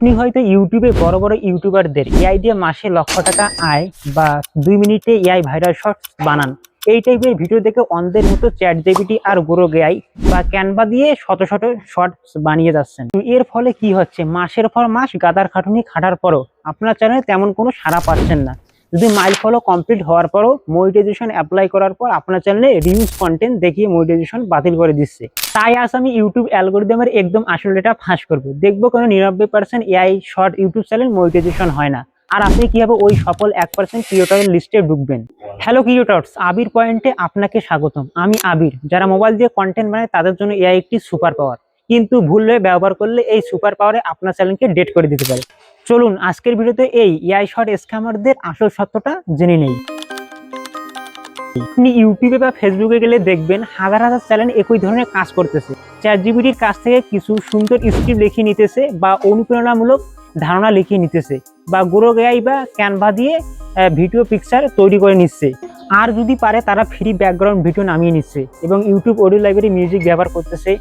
আপনি হয়তো ইউটিউবে বড় বড় ইউটিউবারদের এআই দিয়ে মাসে লক্ষ টাকা আয় বা 2 মিনিটে এআই ভাইরাল শর্টস বানান, এই টাইপের ভিডিও দেখে অন্ধের মতো চ্যাট জিপিটি আর গ্রোক এআই বা ক্যানভা দিয়ে শত শত শর্টস বানিয়ে যাচ্ছেন। এর ফলে কি হচ্ছে, মাসের পর মাস গাদার খাটুনি খাটার পরও আপনার চ্যানেলে তেমন কোনো সাড়া পাচ্ছেন না। যদি মাইল ফলো কমপ্লিট হওয়ার পরও মনিটাইজেশন অ্যাপ্লাই করার পর আপনার চ্যানেলে রিউজ কন্টেন্ট দেখিয়ে মনিটাইজেশন বাতিল করে দিচ্ছে। তাই আজ আমি ইউটিউব অ্যালগরিদমের একদম আসল ডেটা ফাঁস করবো, দেখবো কোনো 99% AI short YouTube channel monetisation হয় না, আর আপনি কিভাবে ওই সফল 1% ক্রিয়েটরের লিস্টে ঢুকবেন। হ্যালো ক্রিয়েটরস, আবির পয়েন্টে আপনাকে স্বাগতম। আমি আবির। যারা মোবাইল দিয়ে কন্টেন্ট বানায় তাদের জন্য এআই একটি সুপার পাওয়ার, কিন্তু ভুলভাবে ব্যবহার করলে এই সুপার পাওয়ারে আপনার চ্যানেলকে ডেট করে দিতে পারে। চলুন আজকের ভিডিওতে এই এআই শর্ট স্ক্যামারদের আসল সত্যটা জেনে নেই। আপনি ইউটিউবে বা ফেসবুকে গেলে দেখবেন হাজার হাজার চ্যানেল একই ধরনের কাজ করতেছে। চ্যাট জিপিটির কাছ থেকে কিছু সুন্দর স্ক্রিপ্ট লিখিয়ে নিতেছে বা অনুপ্রেরণামূলক ধারণা লিখিয়ে নিতেছে, বা গ্রোক এআই বা ক্যানভা দিয়ে ভিডিও পিকচার তৈরি করে নিচ্ছে। আর যদি পারে তারা ফ্রি ব্যাকগ্রাউন্ড ভিডিও নামিয়ে নিচ্ছে এবং ইউটিউব অডিও লাইব্রেরি মিউজিক ব্যবহার করতেছে।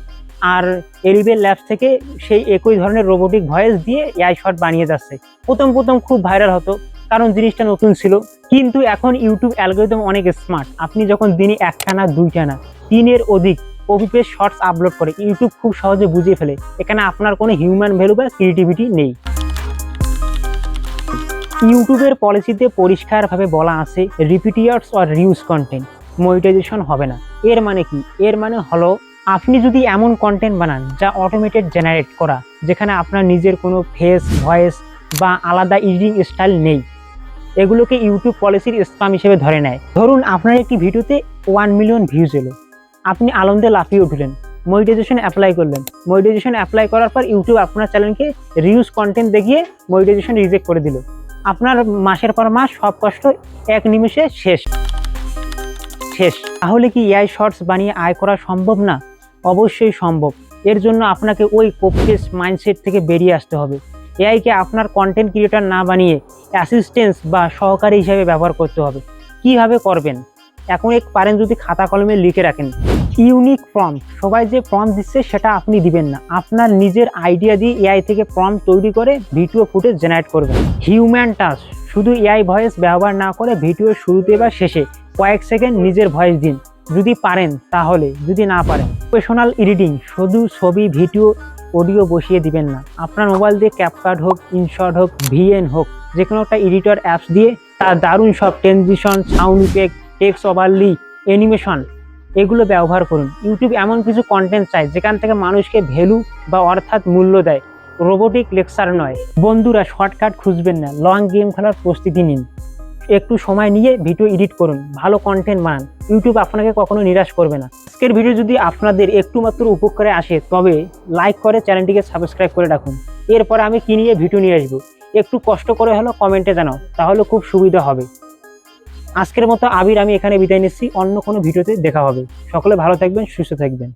আর এলিভেল ল্যাবস থেকে সেই একই ধরনের রোবোটিক ভয়েস দিয়ে এআই শর্ট বানিয়ে যাচ্ছে। প্রথম খুব ভাইরাল হতো, কারণ জিনিসটা নতুন ছিল। কিন্তু এখন ইউটিউব অ্যালগরিদম অনেক স্মার্ট। আপনি যখন দিনে 1টা না 2টা না 3-এর অধিক কপি পেস্ট শর্টস আপলোড করে, ইউটিউব খুব সহজে বুঝে ফেলে এখানে আপনার কোনো হিউম্যান ভ্যালু বা ক্রিয়েটিভিটি নেই। ইউটিউবের পলিসিতে পরিষ্কারভাবে বলা আছে, রিপিটিয়ার্স অর রিউজ কন্টেন্ট মনিটাইজেশন হবে না। এর মানে কি? এর মানে হলো আপনি যদি এমন কন্টেন্ট বানান যা অটোমেটেড জেনারেট করা, যেখানে আপনার নিজের কোনো ফেস, ভয়েস বা আলাদা এডিটিং স্টাইল নেই, এগুলোকে ইউটিউব পলিসির স্প্যাম হিসেবে ধরে নেয়। ধরুন আপনার একটি ভিডিওতে 1 মিলিয়ন ভিউজ এলো, আপনি আনন্দে লাফিয়ে উঠলেন, মনিটাইজেশন অ্যাপ্লাই করলেন। মনিটাইজেশন অ্যাপ্লাই করার পর ইউটিউব আপনার চ্যানেলকে রিউজ কন্টেন্ট দেখিয়ে মনিটাইজেশন রিজেক্ট করে দিল। আপনার মাসের পর মাস সব কষ্ট এক নিমিষে শেষ। তাহলে কি এআই শর্টস বানিয়ে আয় করা সম্ভব না? অবশ্যই সম্ভব। এর জন্য আপনাকে ওই কপিস মাইন্ডসেট থেকে বেরিয়ে আসতে হবে। এআইকে আপনার কন্টেন্ট ক্রিয়েটর না বানিয়ে অ্যাসিস্ট্যান্স বা সহকারী হিসেবে ব্যবহার করতে হবে। কিভাবে করবেন? এখন পারেন যদি খাতা কলমে লিখে রাখেন। ইউনিক প্রম্পট, সবাই যে প্রম্পট দিচ্ছে সেটা আপনি দিবেন না, আপনার নিজের আইডিয়া দিয়ে এআই থেকে প্রম্পট তৈরি করে ভিডিও ফুটেজ জেনারেট করবেন। হিউম্যান টাচ, শুধু এআই ভয়েস ব্যবহার না করে ভিডিওর শুরুতে বা শেষে কয়েক সেকেন্ড নিজের ভয়েস দিন, যদি পারেন তাহলে। যদি না পারেন, প্রফেশনাল এডিটিং, শুধু ছবি, ভিডিও, অডিও বসিয়ে দিবেন না। আপনার মোবাইল দিয়ে ক্যাপকাট হোক, ইনশট হোক, ভিএন হোক, যে কোনো একটা এডিটর অ্যাপস দিয়ে তার দারুণ সব transition, sound effect, text overlay, animation এগুলো ব্যবহার করুন। ইউটিউব এমন কিছু কন্টেন্ট চাই যেখান থেকে মানুষকে ভ্যালু বা অর্থাৎ মূল্য দেয়, রোবোটিক লেকচার নয়। বন্ধুরা, শর্টকাট খুঁজবেন না, লং গেম খেলার প্রস্তুতি নিন। একটু সময় নিয়ে ভিডিও এডিট করুন, ভালো কন্টেন্ট বানান, ইউটিউব আপনাকে কখনো নিরাশ করবে না। আজকের ভিডিও যদি আপনাদের একটু মাত্র উপকারে আসে তবে লাইক করে চ্যানেলটিকে সাবস্ক্রাইব করে রাখুন। এরপরে আমি কি নিয়ে ভিডিও নিয়ে আসবো একটু কষ্ট করে হলো কমেন্টে জানাও, তাহলে খুব সুবিধা হবে। আজকের মতো আবির আমি এখানে বিদায় নিচ্ছি, অন্য কোনো ভিডিওতে দেখা হবে। সকলে ভালো থাকবেন, সুস্থ থাকবেন।